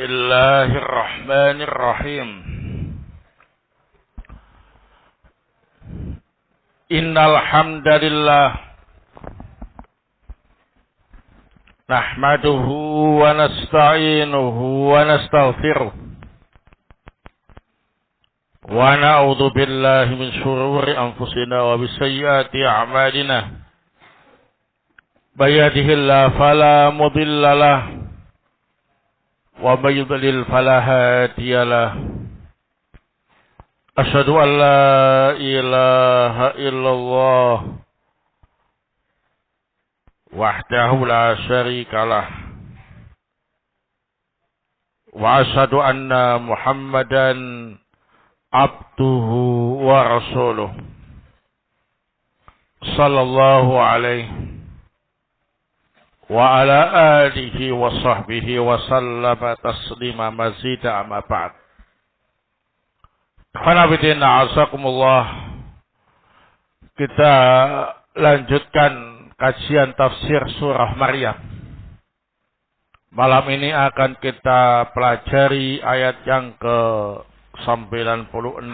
Bismillahirrahmanirrahim. Innal hamdalillah nahmaduhu wa nasta'inuhu wa nastaghfiruh wa na'udzu billahi min shururi anfusina wa bisayyiati a'malina. May yahdihillahu fala mudilla lahu wa may yudlil fala hadiya lahu. Asyhadu an la ilaha illallah wahdahu la syarika lah wa asyhadu anna Muhammadan abduhu wa rasuluh sallallahu alaihi wa ala alihi wa sahbihi wa sallama taslima mazida amma ba'd. Qanabidina azakumullah. Kita lanjutkan kajian tafsir surah Maryam. Malam ini akan kita pelajari ayat yang ke-96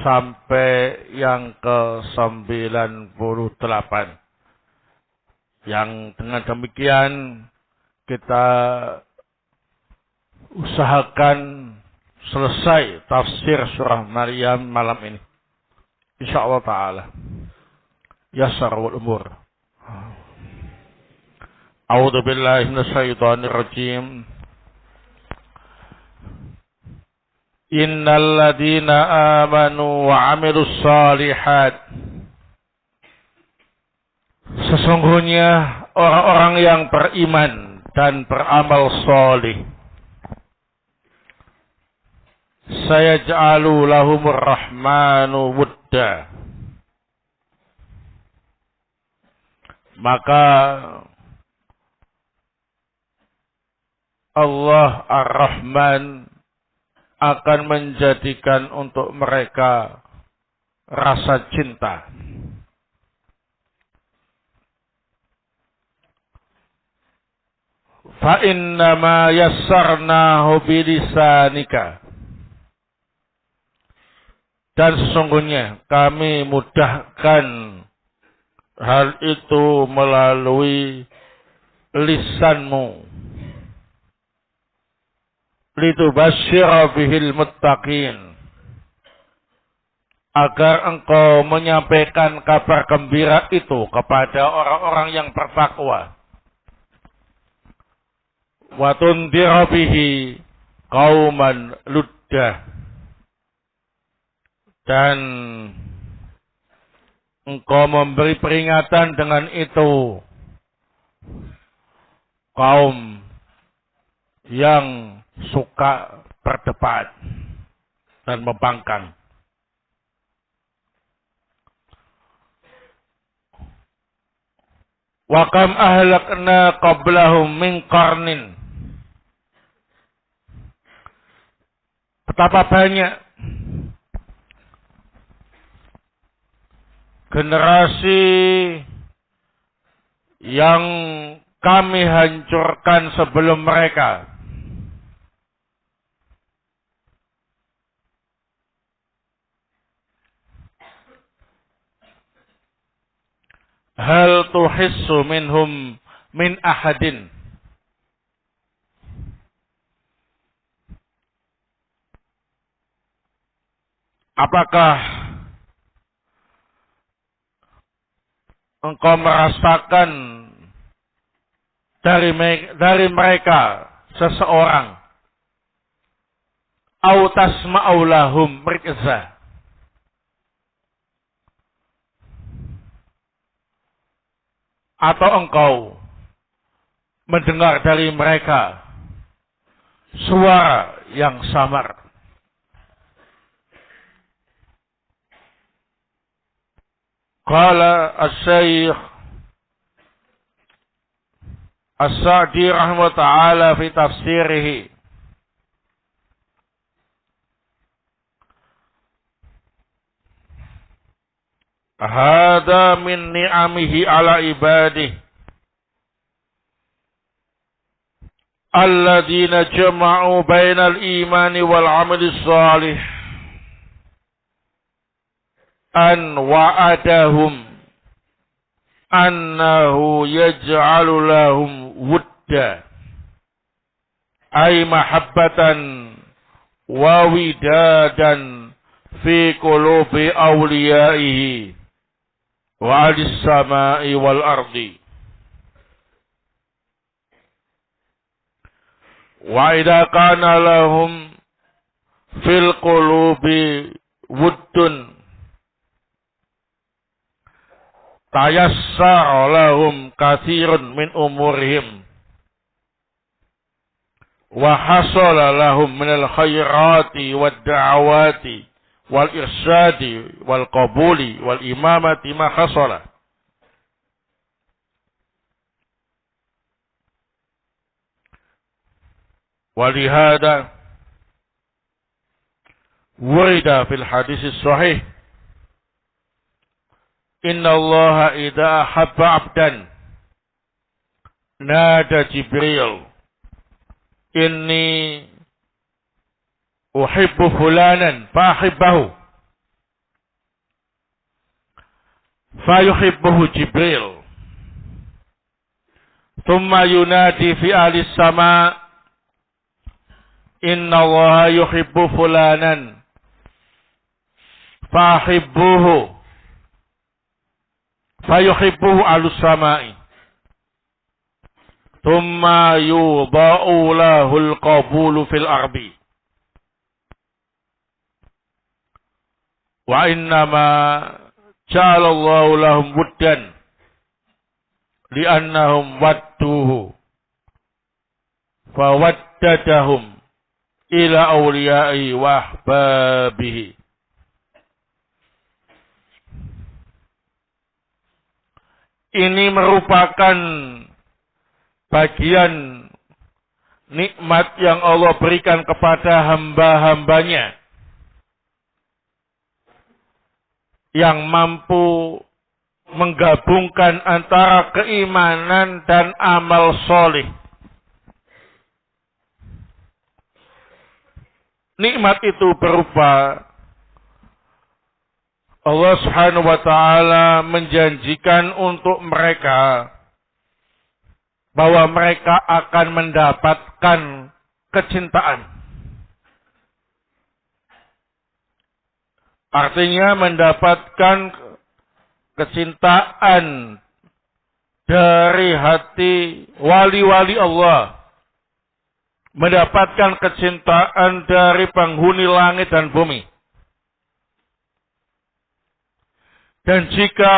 sampai yang ke-98. Yang dengan demikian kita usahakan selesai tafsir surah Maryam malam ini. InsyaAllah ta'ala. Yasar wal umur. A'udzu billahi minasyaitonir rajim. Innal ladzina amanu wa 'amilus shalihat. Sesungguhnya orang-orang yang beriman dan beramal salih, sayaj'alu lahumur rahmanu wudda, maka Allah Ar-Rahman akan menjadikan untuk mereka rasa cinta. Fa innama yassarnahu bilisanika, dan sesungguhnya kami mudahkan hal itu melalui lisanmu. Litubasyira bihil muttaqin, agar engkau menyampaikan kabar gembira itu kepada orang-orang yang bertakwa. Wa tundhira bihi qauman luddah, dan engkau memberi peringatan dengan itu kaum yang suka berdebat dan membangkang. Wa kam ahlakna qablahum min qarnin, betapa banyak generasi yang kami hancurkan sebelum mereka. Hal tuhissu minhum min ahadin, apakah engkau merasakan dari mereka seseorang? Au tasma'u lahum rikza, atau engkau mendengar dari mereka suara yang samar? Qala as-Syaikh As-Sa'di rahimahullah ta'ala fi tafsirihi, hada min ni'amihi ala ibadih alladzina jama'u bainal imani wal amali shalih an wa'adahum annahu yaj'alu lahum wudda ay mahabbatan wa widadan fi qulubi awliyaihi wa alis samai wal ardi wa idza kana lahum fil qulubi wuddun tayassara lahum katsirun min umurihim wa hasala lahum minal khairati wad da'awati wal irsyadi wal qabuli wal imamati ma hasala. Walihada wurida fil hadis sahih inna allaha idha ahabba abdan nada Jibril inni uhibbu fulanan fahibbahu fayuhibbuhu Jibril thumma yunadi fi ahli sama inna allaha yuhibbu fulanan fahibbuhu fayuhibbuhu ahli samai thumma yudha'u lahul qabulu fil ardi wa innama ja'alallahu lahum wuddan li'annahum wadduhu fawaddadahum ila awliya'i wa ahbabihi. Ini merupakan bagian nikmat yang Allah berikan kepada hamba-hambanya yang mampu menggabungkan antara keimanan dan amal soleh. Nikmat itu berupa Allah Subhanahu wa ta'ala menjanjikan untuk mereka bahwa mereka akan mendapatkan kecintaan. Artinya mendapatkan kecintaan dari hati wali-wali Allah. Mendapatkan kecintaan dari penghuni langit dan bumi. Dan jika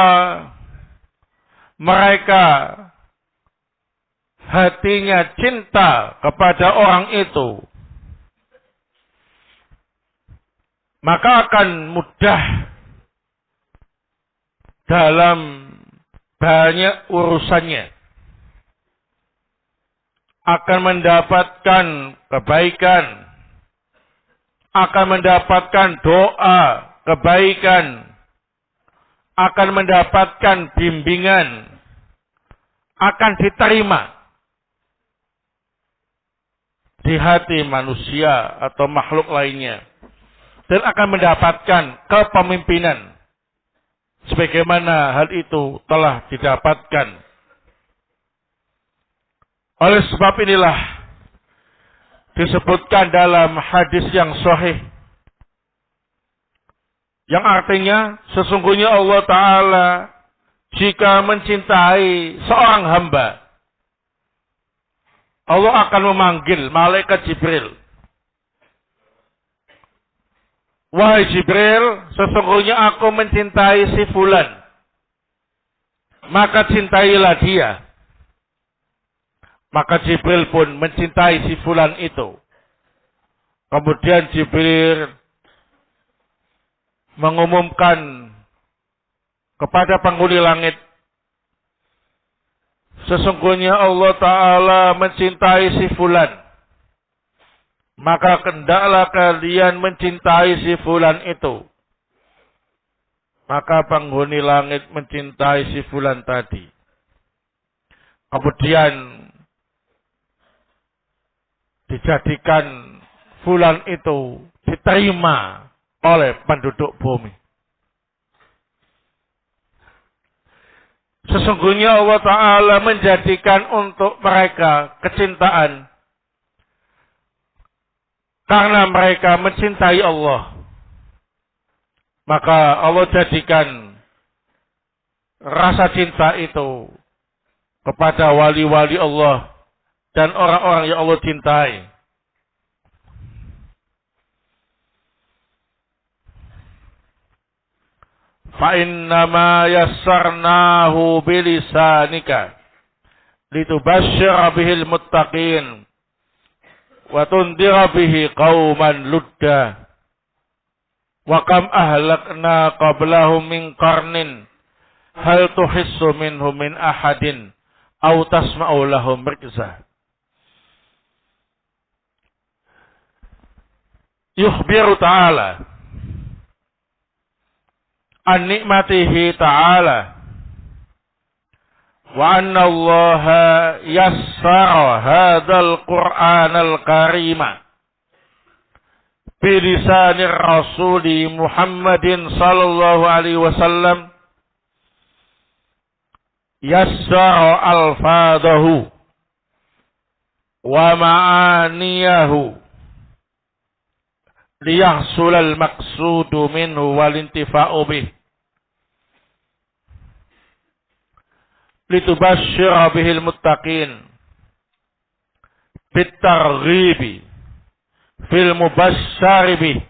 mereka hatinya cinta kepada orang itu, maka akan mudah dalam banyak urusannya. Akan mendapatkan kebaikan, akan mendapatkan doa kebaikan, akan mendapatkan bimbingan, akan diterima di hati manusia atau makhluk lainnya, dan akan mendapatkan kepemimpinan sebagaimana hal itu telah didapatkan. Oleh sebab inilah disebutkan dalam hadis yang sahih yang artinya sesungguhnya Allah Ta'ala jika mencintai seorang hamba, Allah akan memanggil malaikat Jibril. Wahai Jibril, sesungguhnya aku mencintai si fulan, maka cintailah dia. Maka Jibril pun mencintai si fulan itu. Kemudian Jibril mengumumkan kepada penghuni langit, sesungguhnya Allah Ta'ala mencintai si fulan, maka hendaklah kalian mencintai si fulan itu. Maka penghuni langit mencintai si fulan tadi. Kemudian dijadikan fulan itu diterima oleh penduduk bumi. Sesungguhnya Allah Ta'ala menjadikan untuk mereka kecintaan karena mereka mencintai Allah. Maka Allah jadikan rasa cinta itu kepada wali-wali Allah dan orang-orang yang Allah cintai. فَإِنَّمَا يَسَّرْنَاهُ بِلِسَانِكَ لِتُبَشِّرَ بِهِ الْمُتَّقِينَ وَتُنْذِرَ بِهِ قَوْمًا لُدًّا وَكَمْ أَهْلَكْنَا قَبْلَهُمْ مِنْ قَرْنٍ هَلْ تُحِسُّ مِنْهُمْ مِنْ أَحَدٍ أَوْ تَسْمَعُ لَهُمْ رِكْزًا. يخبر تعالى عن نعمته تعالى وأن الله يسر هذا القرآن الكريم بلسان الرسول محمد صلى الله عليه وسلم يسر ألفاظه ومعانيه ليحصل المقصود منه والانتفاع به لتبشر به المتقين بالترغيب في المبشر به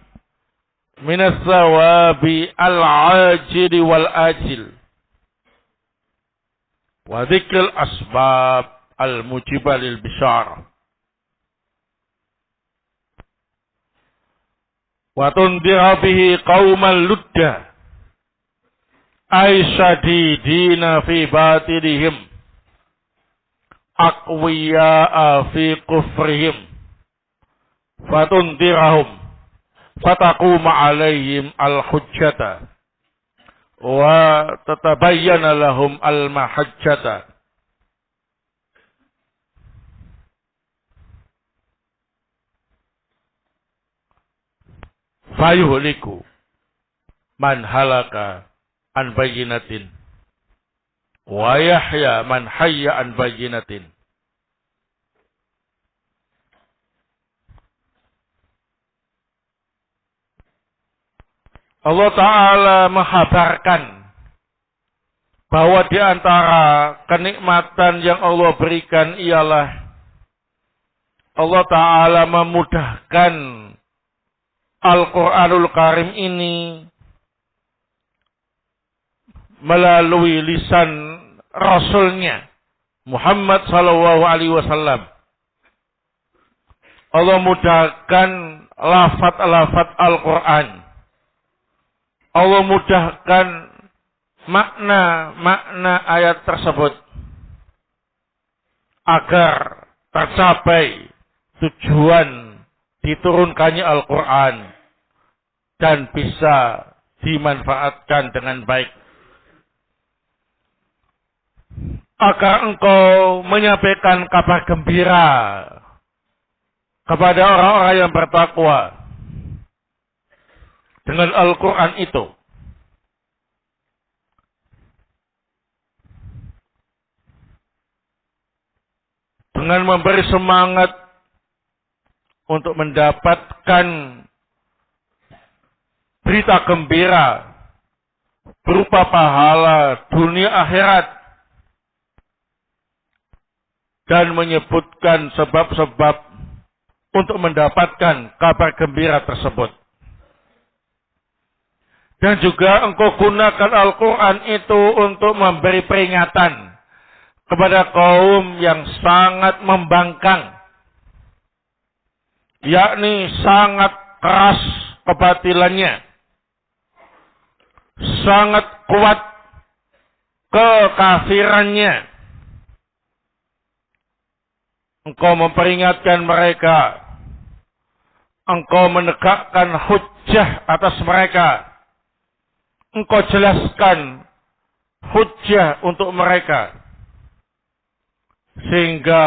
من الثواب العاجل والآجل وذكر الأسباب الموجبة للبشارة وتنذر به قوما لُدًّا أي شديدين في باطلهم أقوياء في كفرهم فتنذرهم فتقوم عليهم الحجة وتتبين لهم المحجة. Fayuhliku man halaka an bayyinatin wa yahya man hayya an bayyinatin. Allah Ta'ala menghabarkan bahwa di antara kenikmatan yang Allah berikan ialah Allah Ta'ala memudahkan Al-Quranul Karim ini melalui lisan Rasulnya Muhammad Sallallahu Alaihi Wasallam. Allah mudahkan lafaz-lafaz Al-Quran. Allah mudahkan makna-makna ayat tersebut agar tercapai tujuan diturunkannya Al-Quran dan bisa dimanfaatkan dengan baik. Agar engkau menyampaikan kabar gembira kepada orang-orang yang bertakwa dengan Al-Quran itu. Dengan memberi semangat untuk mendapatkan berita gembira berupa pahala dunia akhirat dan menyebutkan sebab-sebab untuk mendapatkan kabar gembira tersebut. Dan juga engkau gunakan Al-Quran itu untuk memberi peringatan kepada kaum yang sangat membangkang, yakni sangat keras kebatilannya, sangat kuat kekafirannya. Engkau memperingatkan mereka, engkau menegakkan hujjah atas mereka, engkau jelaskan hujjah untuk mereka, sehingga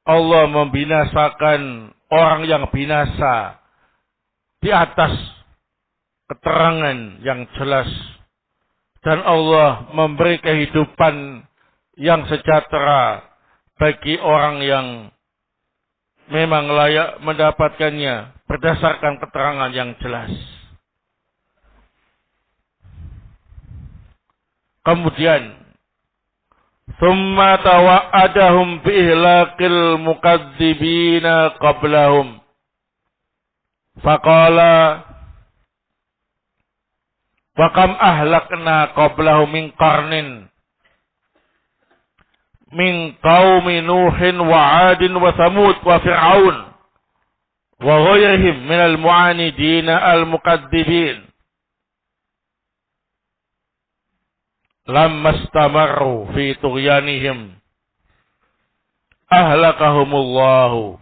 Allah membinasakan orang yang binasa di atas keterangan yang jelas. Dan Allah memberi kehidupan yang sejahtera bagi orang yang memang layak mendapatkannya berdasarkan keterangan yang jelas. Kemudian, thumma tawa'adahum bi'ihlaqil mukadzibina qablahum. Faqala wa kam ahlakna qablahum min qarnin min qaumi Nuhin wa 'Adin wa Thamud wa Fir'aun wa ghayrihim minal mu'anidina al-mukadzibin lamma istamarru fi tughyanihim ahlakahumullahu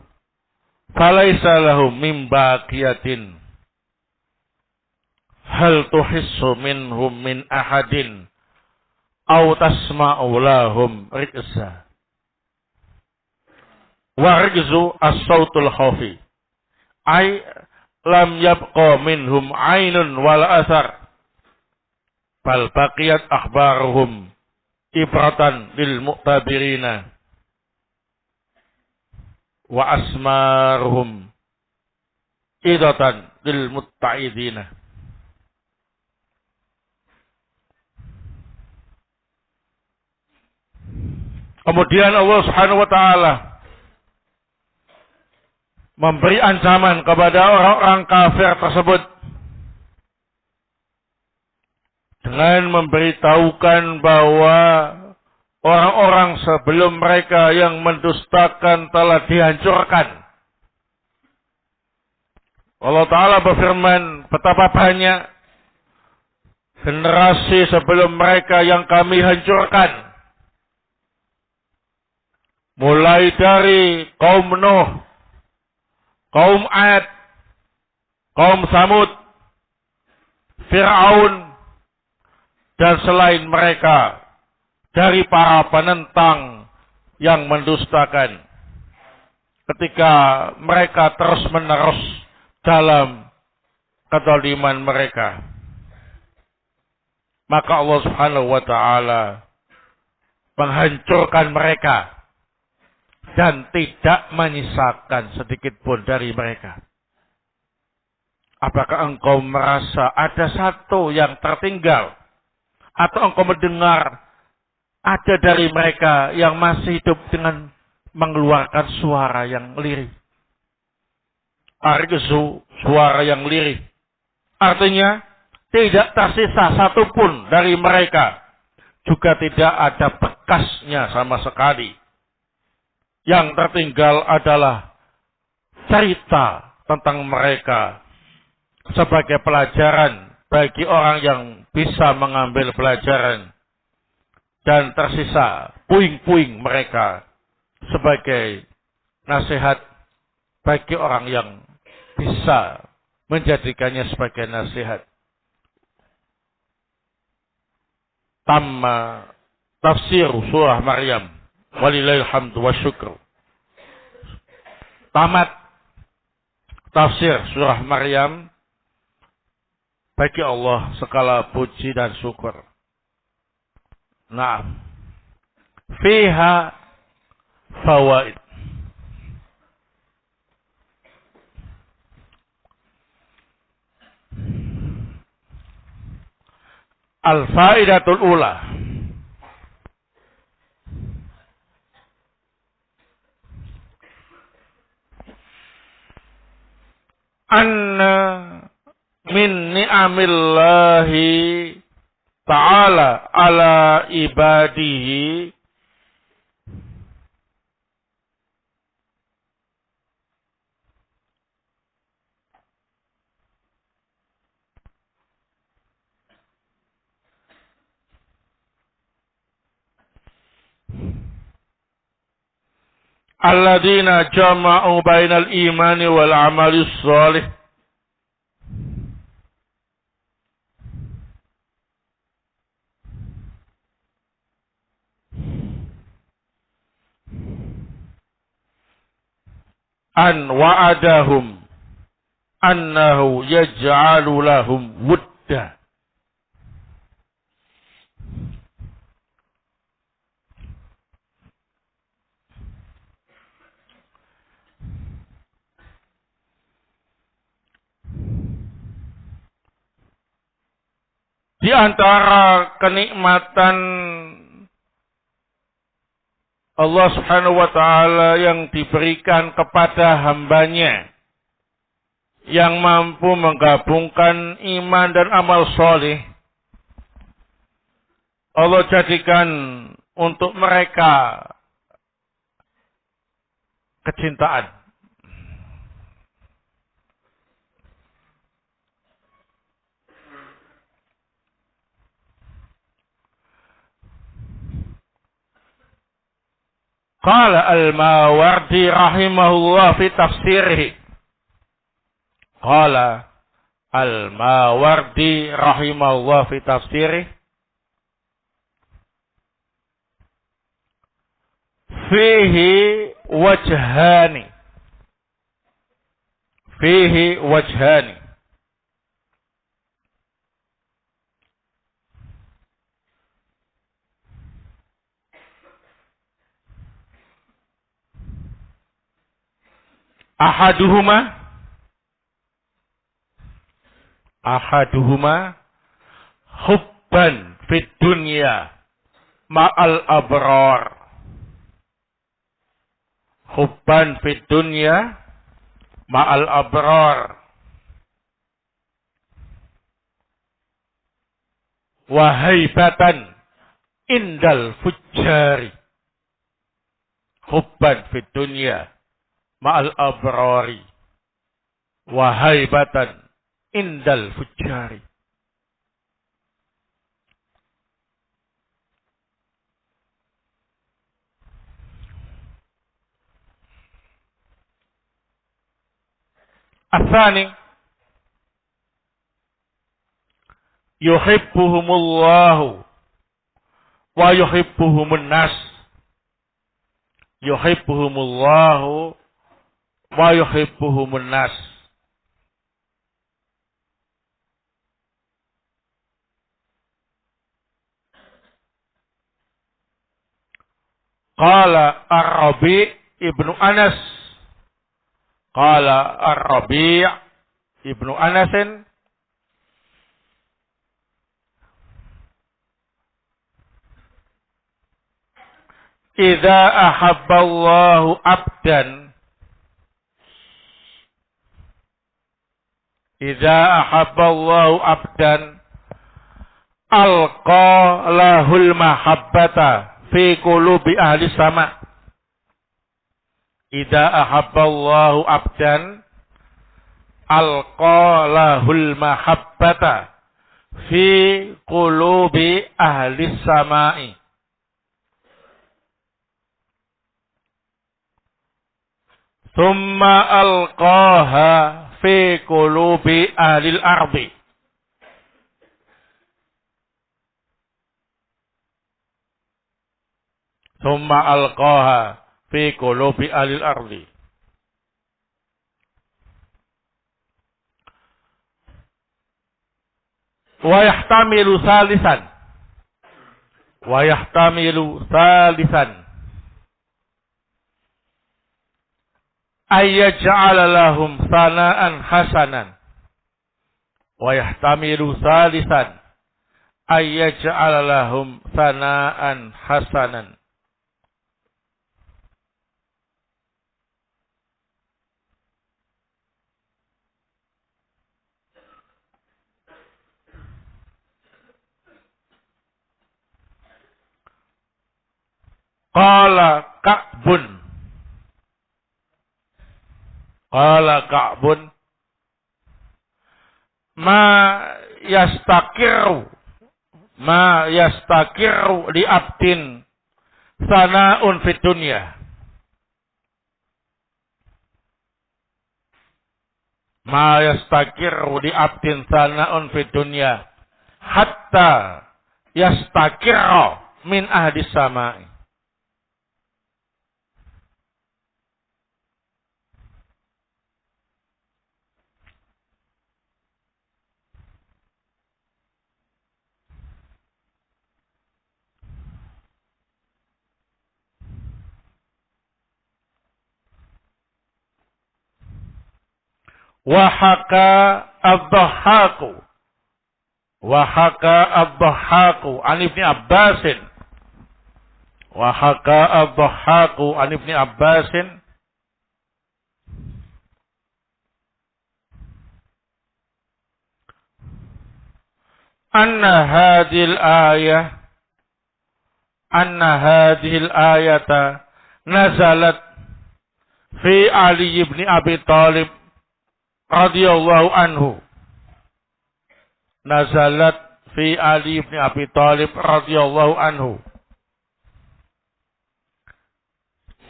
falaysa lahum min baqiyatin hal tuhissu minhum min ahadin aw tasma'u lahum riksa. Wa rikzu as-sautul khafi ay lam yabqa minhum aynun wala athar bal baqiyat akhbaruhum ibratan lil mu'tabirina wa asmaruhum idatan lil mutta'idina. Kemudian Allah Subhanahu wa taala memberi ancaman kepada orang-orang kafir tersebut dengan memberitahukan bahwa orang-orang sebelum mereka yang mendustakan telah dihancurkan. Allah taala berfirman, betapa banyak generasi sebelum mereka yang kami hancurkan. Mulai dari kaum Nuh, kaum Ad, kaum Samud, Fir'aun, dan selain mereka dari para penentang yang mendustakan. Ketika mereka terus-menerus dalam kezaliman mereka, maka Allah Subhanahu wa taala menghancurkan mereka dan tidak menyisakan sedikit pun dari mereka. Apakah engkau merasa ada satu yang tertinggal? Atau engkau mendengar ada dari mereka yang masih hidup dengan mengeluarkan suara yang lirih? Argzu, suara yang lirih. Artinya, tidak tersisa satupun dari mereka. Juga tidak ada bekasnya sama sekali. Yang tertinggal adalah cerita tentang mereka sebagai pelajaran bagi orang yang bisa mengambil pelajaran, dan tersisa puing-puing mereka sebagai nasihat bagi orang yang bisa menjadikannya sebagai nasihat. Tamma tafsir surah Maryam. Walillahil hamdu wa syukr. Tamat tafsir surah Maryam. Bagi Allah segala puji dan syukur. Nah, fiha fawaid. Al-faidatul ula. Anna min ni'amillahi ta'ala ala ibadihi alladzina jama'u bainal imani wal amali shalih an wa'adahum annahu yaj'alu lahum wudda. Di antara kenikmatan Allah Subhanahu wa ta'ala yang diberikan kepada hambanya yang mampu menggabungkan iman dan amal soleh, Allah jadikan untuk mereka kecintaan. Qala al-Mawardi rahimahullah fi tafsirih. Qala al-Mawardi rahimahullah fi tafsirih. Fihi wajhani. Fihi wajhani. Ahaduhuma hubban fid dunya ma'al abrar. Hubban fid dunya ma'al abrar. Wa haibatan indal fujjari. Hubban fid dunya ma'al abrari wa haibatan indal fujjari. Atsani yuhibbuhumullahu wa yuhibbuhumun nas. Yuhibbuhumullahu wa yuhibbuhumun nas. Qala Ar-Rabi' ibnu Anas. Qala Ar-Rabi' ibnu Anasin. Idza ahabballahu abdan. Idza ahabballahu abdan. Alqa lahul mahabbata fi qulubi ahli sama. Idza ahabballahu abdan. Alqa lahul mahabbata fi qulubi ahli sama'i. Thumma alqaha fi qulubi ahlil ardi. Thumma alqaha fi qulubi ahlil ardi. Wa yahtamilu salisan. Wa yahtamilu salisan. Ayyaj'ala lahum sana'an hasanan. Wa yahtamilu salisan. Ayyaj'ala lahum sana'an hasanan. Qala Ka'bun. Qala Ka'bun. Ma yastakiru li abdin sana'un fid dunya. Ma yastakiru li abdin sana'un fid dunya hatta yastakirra min ahdi sama'i. Wa haka ad-Dhahhaku an Ibni Abbasin. Wa haka ad-Dhahhaku an Ibni Abbasin. Anna hadhil ayata nazalat fi Ali ibn Abi Thalib radhiyallahu anhu. Nazalat fi Ali ibn Abi Thalib radhiyallahu anhu.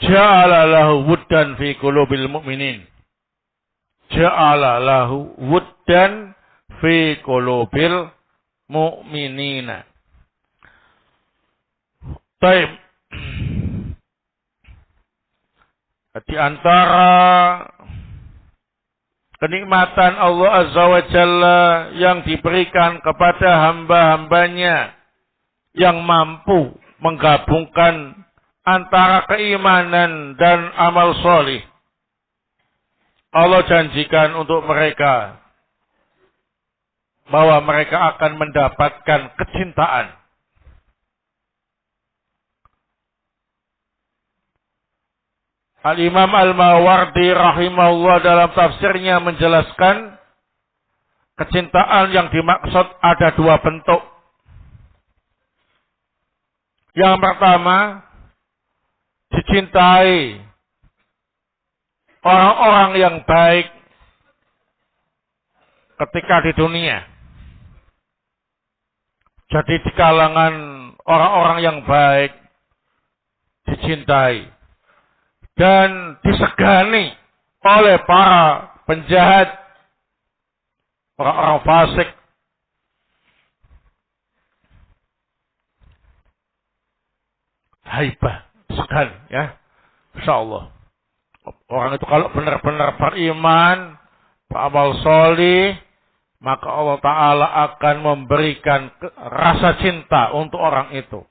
Ja'ala lahu wuddan fi qulubil mu'minin. Ja'ala lahu wuddan fi qulubil mu'minina. Baik. Di antara kenikmatan Allah Azza wa Jalla yang diberikan kepada hamba-hambanya yang mampu menggabungkan antara keimanan dan amal soleh. Allah janjikan untuk mereka bahwa mereka akan mendapatkan kecintaan. Al-Imam Al-Mawardi rahimahullah dalam tafsirnya menjelaskan kecintaan yang dimaksud ada dua bentuk. Yang pertama, dicintai orang-orang yang baik ketika di dunia. Jadi di kalangan orang-orang yang baik dicintai dan disegani oleh para penjahat, orang-orang fasik. Haibah, segan ya. Insyaallah. Orang itu kalau benar-benar beriman, beramal soleh, maka Allah Ta'ala akan memberikan rasa cinta untuk orang itu.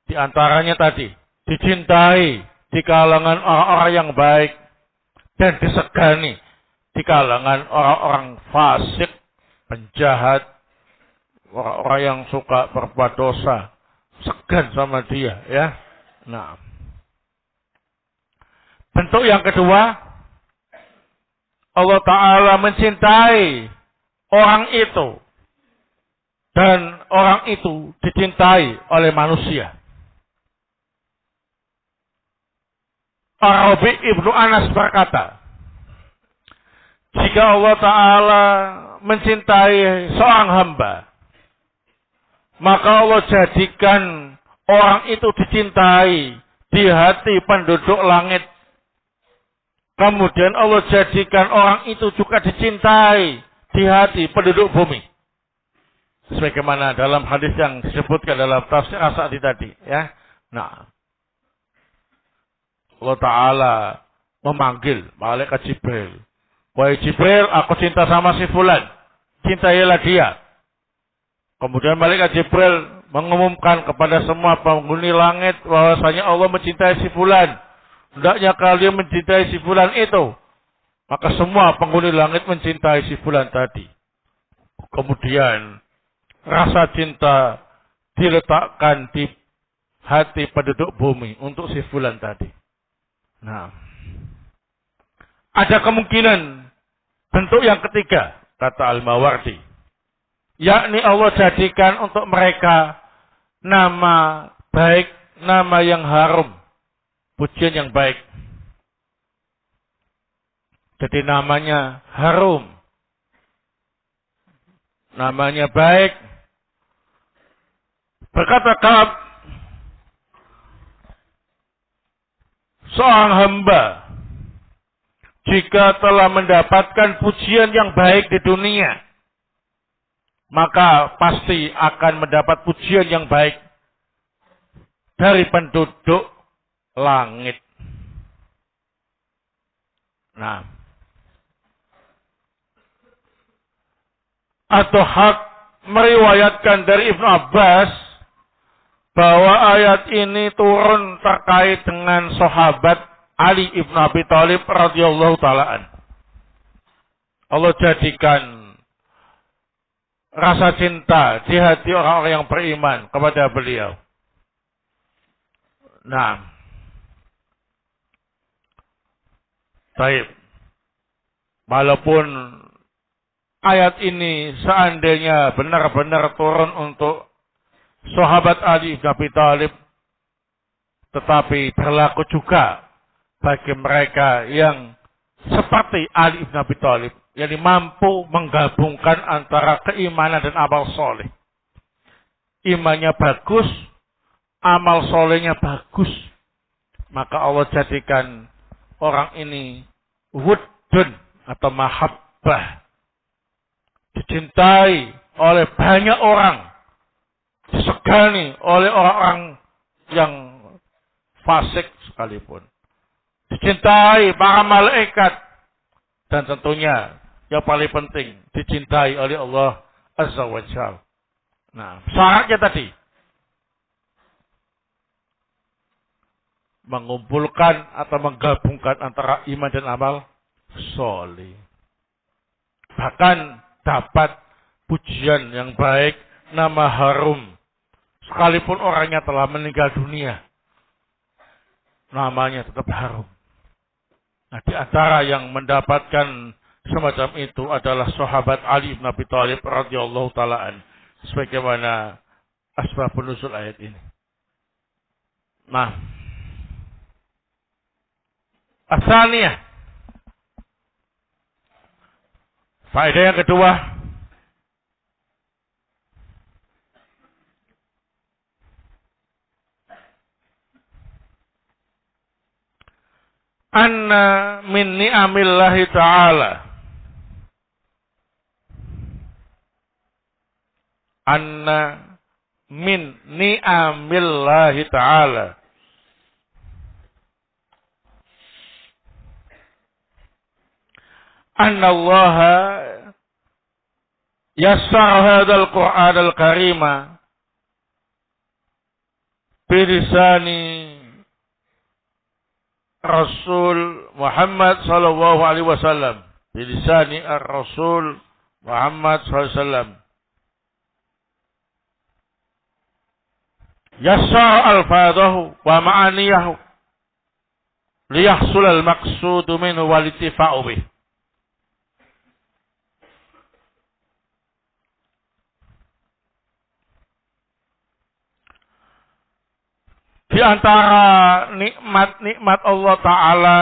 Di antaranya tadi, dicintai di kalangan orang-orang yang baik dan disegani di kalangan orang-orang fasik, penjahat, orang-orang yang suka berbuat dosa, segan sama dia, ya. Nah, bentuk yang kedua, Allah Ta'ala mencintai orang itu dan orang itu dicintai oleh manusia. Ar-Rabi' Ibnu Anas berkata, jika Allah Ta'ala mencintai seorang hamba, maka Allah jadikan orang itu dicintai di hati penduduk langit. Kemudian Allah jadikan orang itu juga dicintai di hati penduduk bumi. Sebagaimana dalam hadis yang disebutkan dalam tafsir As-Sa'di tadi, ya. Nah, Allah Ta'ala memanggil malaikat Jibril. Wahai Jibril, aku cinta sama si fulan. Cintailah dia. Kemudian malaikat Jibril mengumumkan kepada semua penghuni langit bahwasanya Allah mencintai si fulan. Hendaknya kalian mencintai si fulan itu. Maka semua penghuni langit mencintai si fulan tadi. Kemudian rasa cinta diletakkan di hati penduduk bumi untuk si fulan tadi. Nah, ada kemungkinan bentuk yang ketiga, kata Al-Mawardi, yakni Allah jadikan untuk mereka nama baik, nama yang harum, pujian yang baik. Jadi namanya harum, namanya baik. Berkata Ka'ab, seorang hamba jika telah mendapatkan pujian yang baik di dunia, maka pasti akan mendapat pujian yang baik dari penduduk langit. Nah, Ad-Dhahhak meriwayatkan dari Ibnu Abbas bahwa ayat ini turun terkait dengan sahabat Ali ibn Abi Thalib radhiyallahu ta'ala an. Allah jadikan rasa cinta di hati orang-orang yang beriman kepada beliau. Nah, baik. Walaupun ayat ini seandainya benar-benar turun untuk sahabat Ali bin Abi Thalib, tetapi berlaku juga bagi mereka yang seperti Ali bin Abi Thalib, yang mampu menggabungkan antara keimanan dan amal soleh. Imannya bagus, amal solehnya bagus, maka Allah jadikan orang ini wuddun atau mahabbah, dicintai oleh banyak orang, disegani oleh orang-orang yang fasik sekalipun, dicintai para malaikat, dan tentunya yang paling penting dicintai oleh Allah Azza wa Jalla. Nah, syaratnya tadi mengumpulkan atau menggabungkan antara iman dan amal soleh. Bahkan dapat pujian yang baik, nama harum. Sekalipun orangnya telah meninggal dunia, namanya tetap harum. Nah, di antara yang mendapatkan semacam itu adalah sahabat Ali bin Abi Thalib radhiyallahu taala an, sebagaimana asbabun nuzul ayat ini. Nah, asalnya faedah yang kedua, anna min ni'amillahi ta'ala, anna min ni'amillahi ta'ala, anna Allah yassara hadzal Qur'an al-karima bilisani Rasul Muhammad sallallahu alaihi wasallam, bilisani ar-Rasul Muhammad sallallahu alaihi wasallam, yassara alfadahu wa ma'aniyahu liyahsul al-maqsudu minhu wal ittifa'u bih. Di antara nikmat-nikmat Allah Ta'ala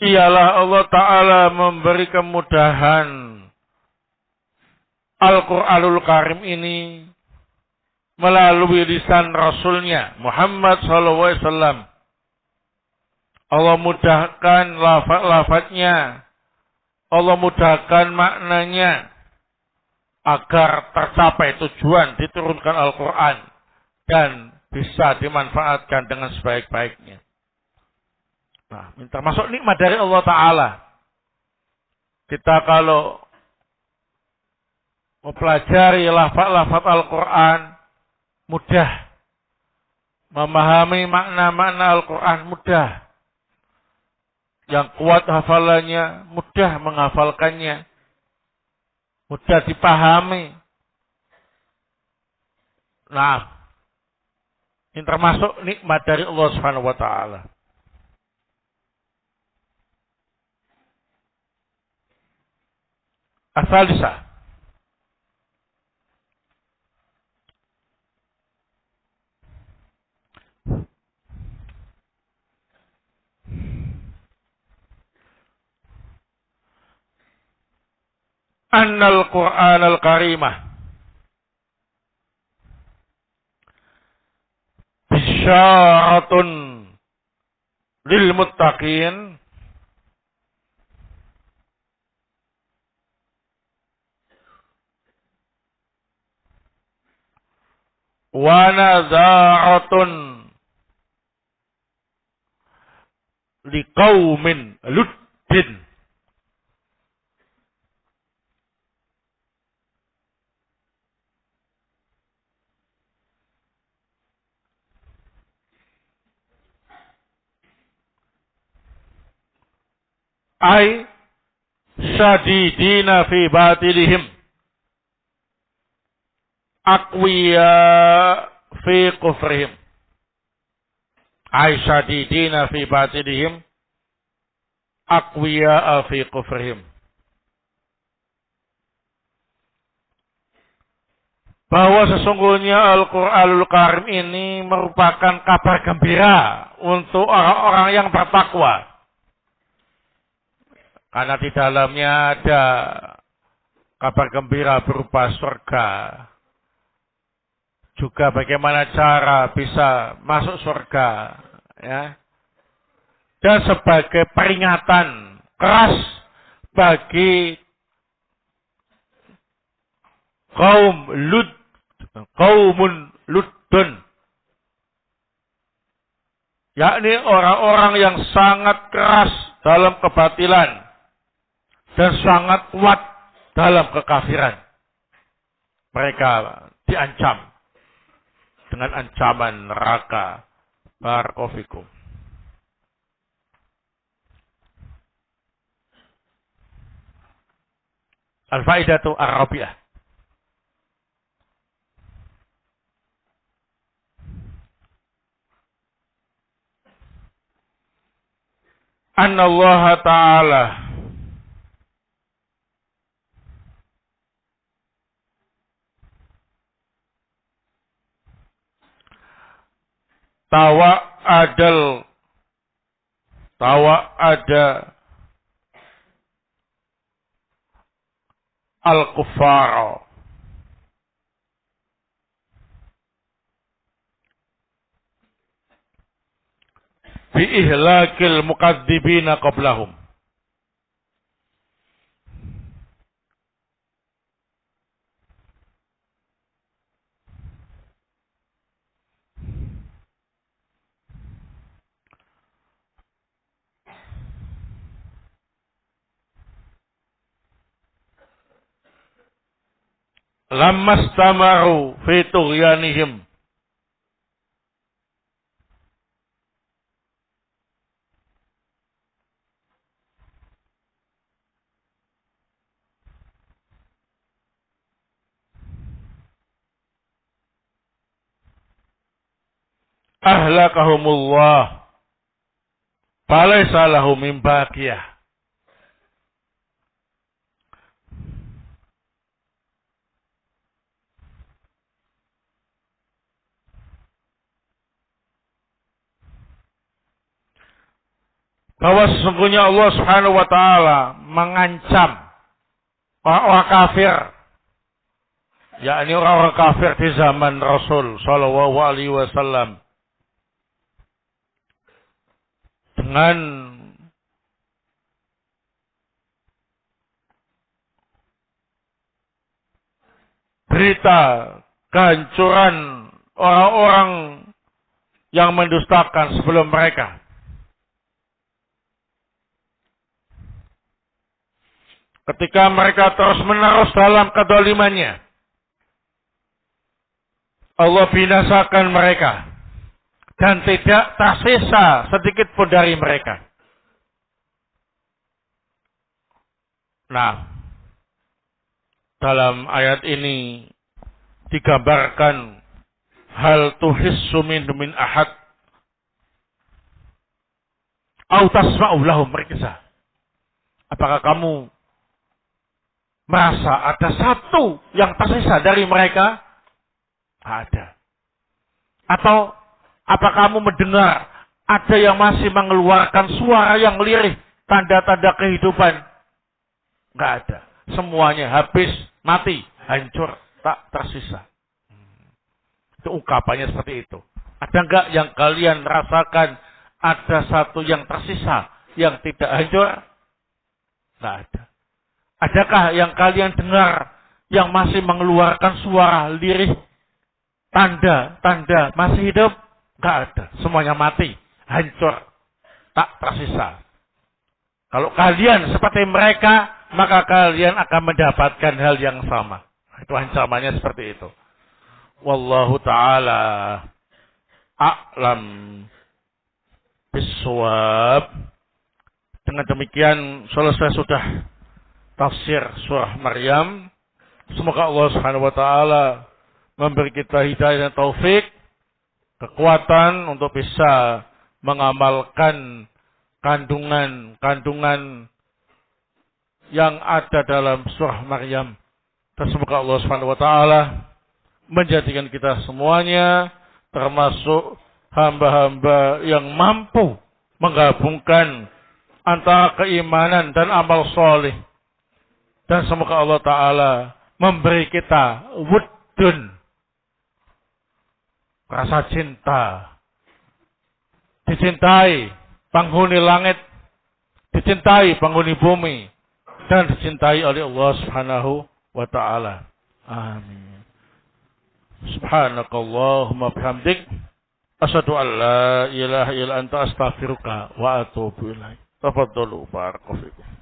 ialah Allah Ta'ala memberi kemudahan Al-Quranul Karim ini melalui lisan Rasulnya Muhammad SAW. Allah mudahkan lafaz-lafaznya, Allah mudahkan maknanya agar tercapai tujuan diturunkan Al-Quran dan bisa dimanfaatkan dengan sebaik-baiknya. Nah, termasuk nikmat dari Allah Ta'ala. Kita kalau mempelajari lafaz-lafaz Al-Quran, mudah. Memahami makna-makna Al-Quran, mudah. Yang kuat hafalannya, mudah menghafalkannya. Mudah dipahami. Nah, ini termasuk nikmat dari Allah Subhanahu wa Ta'ala. As-salisah, annal Qur'an al-Karimah bisyaratun lil muttaqin wa nadha'atun liqaumin luddin. Ai syadidina fi batilihim aqwiya fi kufrihim. Ay syadidina fi batilihim aqwiya fi kufrihim. Bahwa sesungguhnya Al-Qur'anul Karim ini merupakan kabar gembira untuk orang-orang yang bertakwa. Karena di dalamnya ada kabar gembira berupa surga. Juga bagaimana cara bisa masuk surga. Ya. Dan sebagai peringatan keras bagi kaumun Luddun, yakni orang-orang yang sangat keras dalam kebatilan dan sangat kuat dalam kekafiran. Mereka diancam dengan ancaman neraka. Barakallahu fikum. Al-faidatu ar-rabi'ah. Anna Allah Ta'ala tawa'ada al-kuffar bi ihlakil mukadzibina qablahum. Lamastamaru fi tughyanihim ahlakahumullah falaysa lahum min baqiyah. Bahwa sesungguhnya Allah Subhanahu wa taala mengancam orang-orang kafir, yakni orang-orang kafir di zaman Rasul sallallahu alaihi wasallam dengan berita kehancuran orang-orang yang mendustakan sebelum mereka. Ketika mereka terus-menerus dalam kedolimannya, Allah binasakan mereka dan tidak tersisa sedikit pun dari mereka. Nah, dalam ayat ini digambarkan hal tuhissu min ahad au tasma'u lahum riksa. Apakah kamu merasa ada satu yang tersisa dari mereka? Ada. Atau apa kamu mendengar ada yang masih mengeluarkan suara yang lirih, tanda-tanda kehidupan? Enggak ada. Semuanya habis, mati, hancur, tak tersisa. Itu ungkapannya seperti itu. Ada enggak yang kalian rasakan ada satu yang tersisa, yang tidak hancur? Enggak ada. Adakah yang kalian dengar yang masih mengeluarkan suara lirih, tanda-tanda masih hidup? Enggak ada. Semuanya mati, hancur, tak tersisa. Kalau kalian seperti mereka, maka kalian akan mendapatkan hal yang sama. Itu ancamannya seperti itu. Wallahu ta'ala a'lam bissawab. Dengan demikian selesai sudah tafsir surah Maryam. Semoga Allah Subhanahu wa taala memberi kita hidayah dan taufik, kekuatan untuk bisa mengamalkan kandungan yang ada dalam surah Maryam. Dan semoga Allah Subhanahu wa taala menjadikan kita semuanya termasuk hamba-hamba yang mampu menggabungkan antara keimanan dan amal soleh. Dan semoga Allah Ta'ala memberi kita wuddun, rasa cinta, dicintai penghuni langit, dicintai penghuni bumi, dan dicintai oleh Allah Subhanahu wa Ta'ala. Amin. Subhanakallahumma bihamdik, asyhadu an la ilaha illa anta astaghfiruka wa atubu ilaik. Tafadhalu barakallahu fikum.